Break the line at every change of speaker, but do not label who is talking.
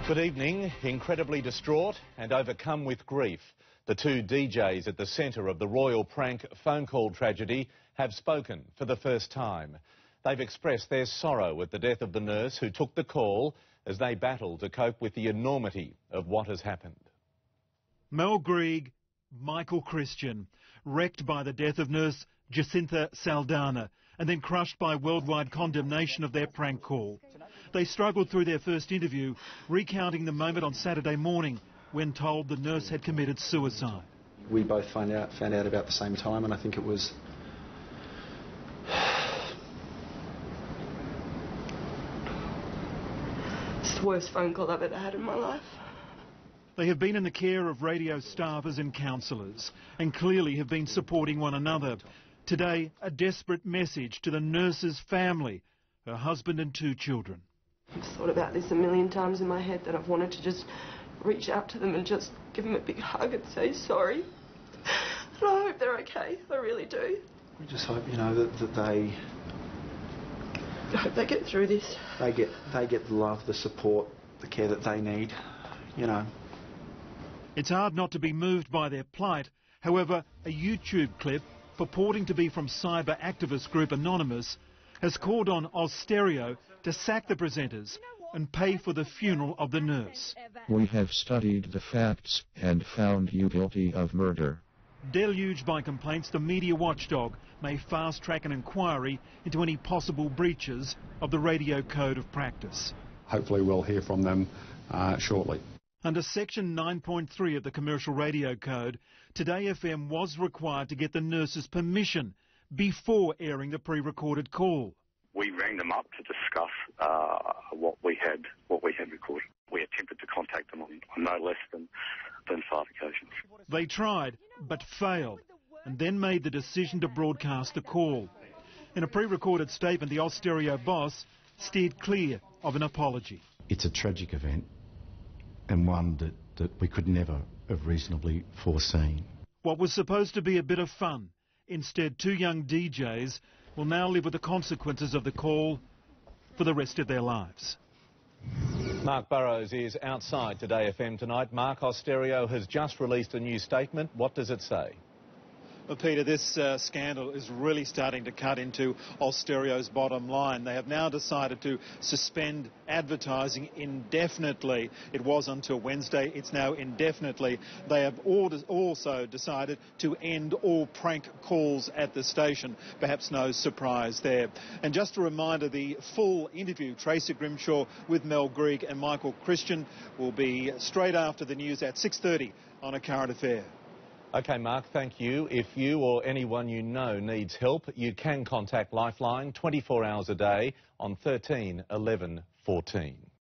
Good evening. Incredibly distraught and overcome with grief, the two DJs at the centre of the royal prank phone call tragedy have spoken for the first time. They've expressed their sorrow at the death of the nurse who took the call as they battle to cope with the enormity of what has happened.
Mel Greig, Michael Christian, wrecked by the death of nurse Jacinta Saldana and then crushed by worldwide condemnation of their prank call. They struggled through their first interview, recounting the moment on Saturday morning when told the nurse had committed suicide.
We both found out about the same time, and I think it was...
It's the worst phone call I've ever had in my life.
They have been in the care of radio staffers and counsellors and clearly have been supporting one another. Today, a desperate message to the nurse's family, her husband and two children.
I've thought about this a million times in my head, that I've wanted to just reach out to them and just give them a big hug and say sorry. And I hope they're okay. I really do.
We just hope, you know, that they...
I hope they get through this.
They get the love, the support, the care that they need, you know.
It's hard not to be moved by their plight. However, a YouTube clip purporting to be from cyber activist group Anonymous has called on Austereo to sack the presenters and pay for the funeral of the nurse.
We have studied the facts and found you guilty of murder.
Deluged by complaints, the media watchdog may fast-track an inquiry into any possible breaches of the radio code of practice.
Hopefully we'll hear from them shortly.
Under Section 9.3 of the Commercial Radio Code, Today FM was required to get the nurse's permission before airing the pre-recorded call.
We rang them up to discuss what we had recorded. We attempted to contact them on no less than 5 occasions.
They tried, but failed, and then made the decision to broadcast the call. In a pre-recorded statement, the Austereo boss steered clear of an apology.
It's a tragic event, and one that we could never have reasonably foreseen.
What was supposed to be a bit of fun, instead two young DJs will now live with the consequences of the call for the rest of their lives.
Mark Burrows is outside Today FM tonight. Mark, Austereo has just released a new statement. What does it say?
Well, Peter, this scandal is really starting to cut into Austereo's bottom line. They have now decided to suspend advertising indefinitely. It was until Wednesday. It's now indefinitely. They have also decided to end all prank calls at the station. Perhaps no surprise there. And just a reminder, the full interview, Tracy Grimshaw with Mel Greig and Michael Christian, will be straight after the news at 6:30 on A Current Affair.
OK, Mark, thank you. If you or anyone you know needs help, you can contact Lifeline 24 hours a day on 13 11 14.